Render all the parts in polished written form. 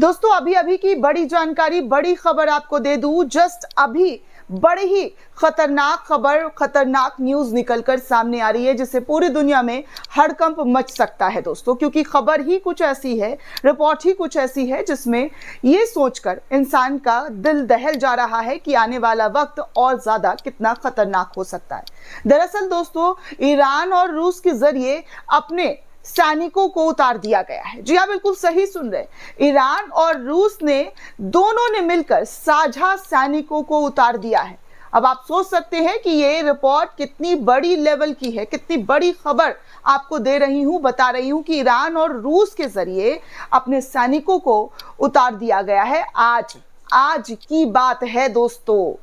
दोस्तों अभी अभी की बड़ी जानकारी, बड़ी खबर आपको दे दूं। जस्ट अभी बड़ी ही खतरनाक खबर, खतरनाक न्यूज निकलकर सामने आ रही है जिससे पूरी दुनिया में हड़कंप मच सकता है दोस्तों, क्योंकि खबर ही कुछ ऐसी है, रिपोर्ट ही कुछ ऐसी है जिसमें ये सोचकर इंसान का दिल दहल जा रहा है कि आने वाला वक्त और ज्यादा कितना खतरनाक हो सकता है। दरअसल दोस्तों ईरान और रूस के जरिए अपने सैनिकों को उतार दिया गया है। जी हाँ, बिल्कुल सही सुन रहे। ईरान और रूस ने दोनों ने मिलकर साझा सैनिकों को उतार दिया है। अब आप सोच सकते हैं कि ये रिपोर्ट कितनी बड़ी लेवल की है, कितनी बड़ी खबर आपको दे रही हूं, बता रही हूं कि ईरान और रूस के जरिए अपने सैनिकों को उतार दिया गया है। आज की बात है दोस्तों,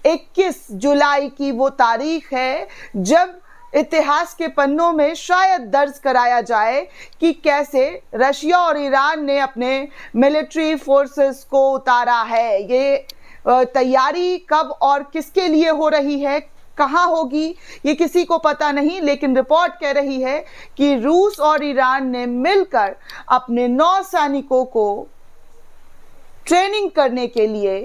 21 जुलाई की वो तारीख है जब इतिहास के पन्नों में शायद दर्ज कराया जाए कि कैसे रशिया और ईरान ने अपने मिलिट्री फोर्सेस को उतारा है। ये तैयारी कब और किसके लिए हो रही है, कहां होगी, ये किसी को पता नहीं, लेकिन रिपोर्ट कह रही है कि रूस और ईरान ने मिलकर अपने 9 सैनिकों को ट्रेनिंग करने के लिए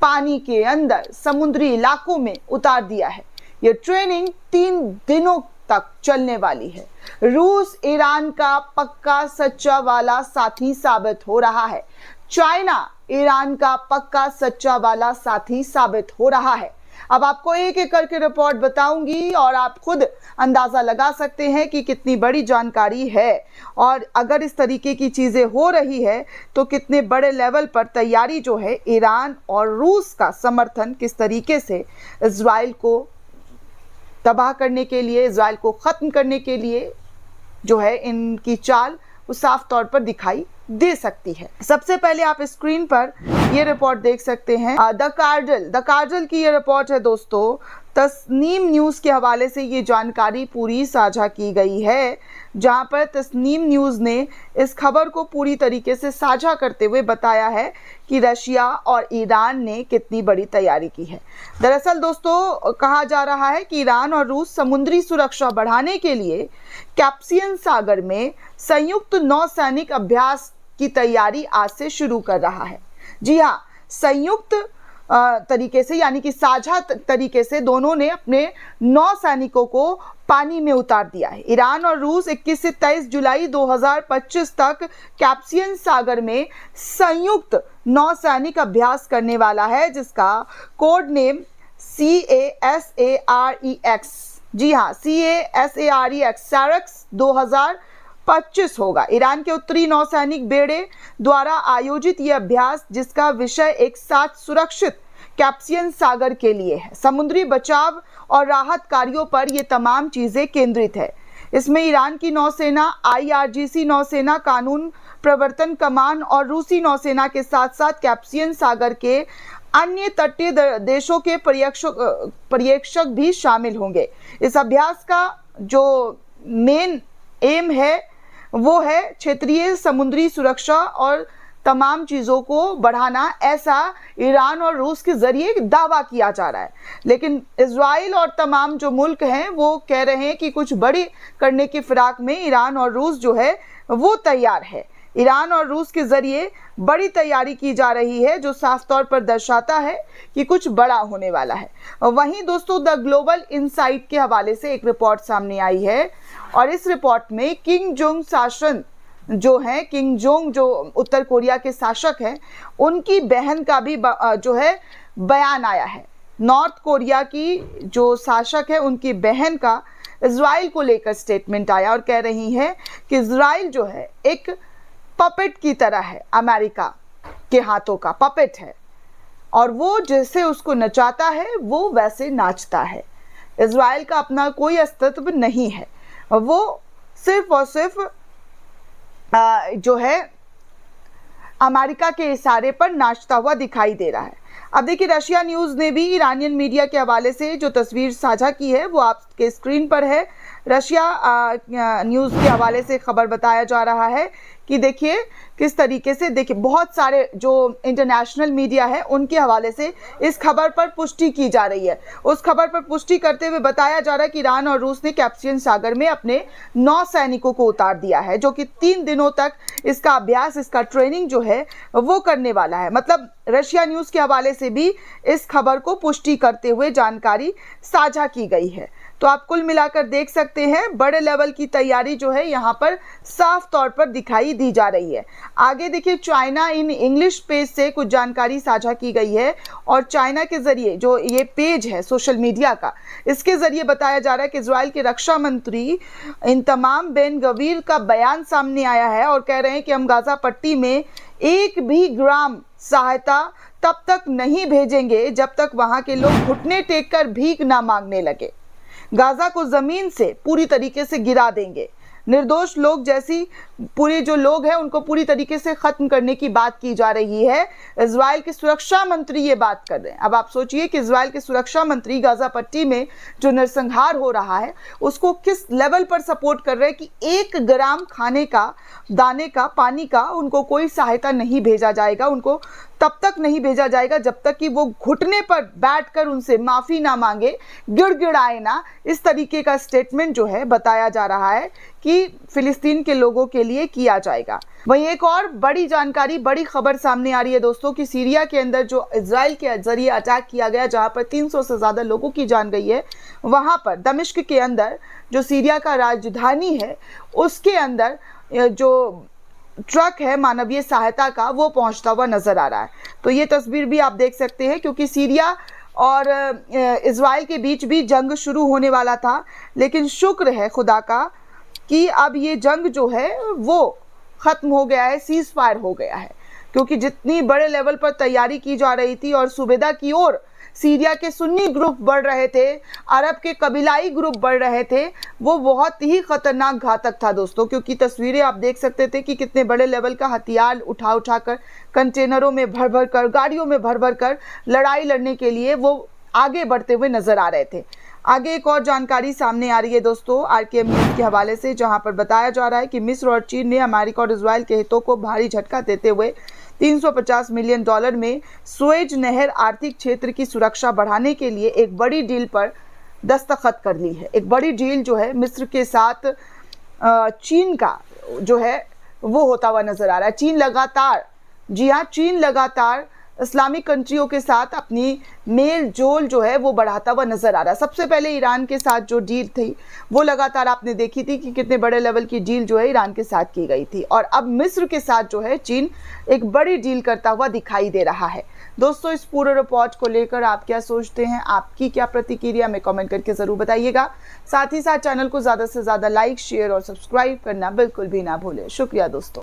पानी के अंदर समुद्री इलाकों में उतार दिया है। यह ट्रेनिंग 3 दिनों तक चलने वाली है। रूस ईरान का पक्का सच्चा वाला साथी साबित हो रहा है। चाइना ईरान का पक्का सच्चा वाला साथी साबित हो रहा है। अब आपको एक एक करके रिपोर्ट बताऊंगी और आप खुद अंदाजा लगा सकते हैं कि कितनी बड़ी जानकारी है और अगर इस तरीके की चीजें हो रही है तो कितने बड़े लेवल पर तैयारी जो है ईरान और रूस का समर्थन किस तरीके से इजराइल को तबाह करने के लिए, इजराइल को खत्म करने के लिए जो है इनकी चाल वो साफ तौर पर दिखाई दे सकती है। सबसे पहले आप स्क्रीन पर ये रिपोर्ट देख सकते हैं। द कार्डल की ये रिपोर्ट है दोस्तों। तस्नीम न्यूज़ के हवाले से ये जानकारी पूरी साझा की गई है, जहां पर तस्नीम न्यूज़ ने इस खबर को पूरी तरीके से साझा करते हुए बताया है कि रशिया और ईरान ने कितनी बड़ी तैयारी की है। दरअसल दोस्तों कहा जा रहा है कि ईरान और रूस समुद्री सुरक्षा बढ़ाने के लिए कैस्पियन सागर में संयुक्त नौसैनिक अभ्यास की तैयारी आज से शुरू कर रहा है। जी हाँ, संयुक्त तरीके से यानी कि साझा तरीके से दोनों ने अपने 9 सैनिकों को पानी में उतार दिया है। ईरान और रूस 21 से 23 जुलाई 2025 तक कैस्पियन सागर में संयुक्त नौसैनिक अभ्यास करने वाला है, जिसका कोड नेम CASAREX, जी हाँ CASAREX सैरेक्स 2025 होगा। ईरान के उत्तरी नौसैनिक बेड़े द्वारा आयोजित यह अभ्यास, जिसका विषय एक साथ सुरक्षित कैस्पियन सागर के लिए है। समुद्री बचाव और राहत कार्यों पर यह तमाम चीजें केंद्रित है। इसमें ईरान की नौसेना, IRGC नौसेना, कानून प्रवर्तन कमान और रूसी नौसेना के साथ साथ कैस्पियन सागर के अन्य तटीय देशों के पर्यवेक्षक भी शामिल होंगे। इस अभ्यास का जो मेन एम है वो है क्षेत्रीय समुद्री सुरक्षा और तमाम चीज़ों को बढ़ाना, ऐसा ईरान और रूस के जरिए दावा किया जा रहा है। लेकिन इजराइल और तमाम जो मुल्क हैं वो कह रहे हैं कि कुछ बड़ी करने की फिराक में ईरान और रूस जो है वो तैयार है। ईरान और रूस के जरिए बड़ी तैयारी की जा रही है, जो साफ तौर पर दर्शाता है कि कुछ बड़ा होने वाला है। वहीं दोस्तों द ग्लोबल इनसाइट के हवाले से एक रिपोर्ट सामने आई है और इस रिपोर्ट में किम जोंग शासन जो है, किम जोंग जो उत्तर कोरिया के शासक हैं, उनकी बहन का भी जो है बयान आया है। नॉर्थ कोरिया की जो शासक है उनकी बहन का इजराइल को लेकर स्टेटमेंट आया और कह रही है कि इजराइल जो है एक पपेट की तरह है, अमेरिका के हाथों का पपेट है और वो जैसे उसको नचाता है वो वैसे नाचता है। इजराइल का अपना कोई अस्तित्व नहीं है, वो सिर्फ और सिर्फ जो है अमेरिका के इशारे पर नाचता हुआ दिखाई दे रहा है। अब देखिए रशिया न्यूज़ ने भी ईरानियन मीडिया के हवाले से जो तस्वीर साझा की है वो आपके स्क्रीन पर है। रशिया न्यूज़ के हवाले से खबर बताया जा रहा है कि देखिए किस तरीके से, देखिए बहुत सारे जो इंटरनेशनल मीडिया है उनके हवाले से इस खबर पर पुष्टि की जा रही है। उस खबर पर पुष्टि करते हुए बताया जा रहा है कि ईरान और रूस ने कैस्पियन सागर में अपने 9 सैनिकों को उतार दिया है, जो कि 3 दिनों तक इसका अभ्यास, इसका ट्रेनिंग जो है वो करने वाला है। मतलब रशिया न्यूज़ के हवाले से भी इस खबर को पुष्टि करते हुए जानकारी साझा की गई है। तो आप कुल मिलाकर देख सकते हैं बड़े लेवल की तैयारी जो है यहाँ पर साफ तौर पर दिखाई दी जा रही है। आगे देखिए, चाइना इन इंग्लिश पेज से कुछ जानकारी साझा की गई है और चाइना के जरिए जो ये पेज है सोशल मीडिया का, इसके जरिए बताया जा रहा है कि इजराइल के रक्षा मंत्री इंतमाम बेन गवीर का बयान सामने आया है और कह रहे हैं कि हम गाजा पट्टी में एक भी ग्राम सहायता तब तक नहीं भेजेंगे जब तक वहां के लोग घुटने टेक कर भीख ना मांगने लगे। गाजा को जमीन से पूरी तरीके से गिरा देंगे। निर्दोष लोग जैसी पूरे जो लोग हैं उनको पूरी तरीके से खत्म करने की बात की जा रही है। इजराइल के सुरक्षा मंत्री ये बात कर रहे हैं। अब आप सोचिए कि इजराइल के सुरक्षा मंत्री गाजा पट्टी में जो नरसंहार हो रहा है उसको किस लेवल पर सपोर्ट कर रहे हैं कि 1 ग्राम खाने का, दाने का, पानी का उनको कोई सहायता नहीं भेजा जाएगा। उनको तब तक नहीं भेजा जाएगा जब तक कि वो घुटने पर बैठकर उनसे माफ़ी ना मांगे, गिड़गिड़ाए ना। इस तरीके का स्टेटमेंट जो है बताया जा रहा है कि फिलिस्तीन के लोगों के लिए किया जाएगा। वहीं एक और बड़ी जानकारी, बड़ी खबर सामने आ रही है दोस्तों कि सीरिया के अंदर जो इजराइल के जरिए अटैक किया गया, जहां पर 300 से ज़्यादा लोगों की जान गई है, वहां पर दमिश्क के अंदर जो सीरिया का राजधानी है उसके अंदर जो ट्रक है मानवीय सहायता का वो पहुंचता हुआ नजर आ रहा है। तो ये तस्वीर भी आप देख सकते हैं, क्योंकि सीरिया और इजराइल के बीच भी जंग शुरू होने वाला था, लेकिन शुक्र है खुदा का कि अब ये जंग जो है वो ख़त्म हो गया है, सीज फायर हो गया है। क्योंकि जितनी बड़े लेवल पर तैयारी की जा रही थी और सूबेदा की ओर सीरिया के सुन्नी ग्रुप बढ़ रहे थे, अरब के कबीलाई ग्रुप बढ़ रहे थे, वो बहुत ही खतरनाक घातक था दोस्तों। क्योंकि तस्वीरें आप देख सकते थे कि कितने बड़े लेवल का हथियार उठा कर कंटेनरों में भर भर कर, गाड़ियों में भर भर कर लड़ाई लड़ने के लिए वो आगे बढ़ते हुए नजर आ रहे थे। आगे एक और जानकारी सामने आ रही है दोस्तों आरकेएम न्यूज़ के हवाले से, जहां पर बताया जा रहा है कि मिस्र और चीन ने अमेरिका और इजराइल के हितों को भारी झटका देते हुए $350 मिलियन में सुएज नहर आर्थिक क्षेत्र की सुरक्षा बढ़ाने के लिए एक बड़ी डील पर दस्तखत कर ली है। एक बड़ी डील जो है मिस्र के साथ चीन का जो है वो होता हुआ नजर आ रहा है। चीन लगातार, जी हाँ, चीन लगातार इस्लामिक कंट्रियों के साथ अपनी मेल जोल जो है वो बढ़ाता हुआ नजर आ रहा है। सबसे पहले ईरान के साथ जो डील थी वो लगातार आपने देखी थी कि कितने बड़े लेवल की डील जो है ईरान के साथ की गई थी, और अब मिस्र के साथ जो है चीन एक बड़ी डील करता हुआ दिखाई दे रहा है। दोस्तों, इस पूरे रिपोर्ट को लेकर आप क्या सोचते हैं, आपकी क्या प्रतिक्रिया में कमेंट करके ज़रूर बताइएगा। साथ ही साथ चैनल को ज़्यादा से ज़्यादा लाइक, शेयर और सब्सक्राइब करना बिल्कुल भी ना भूलें। शुक्रिया दोस्तों।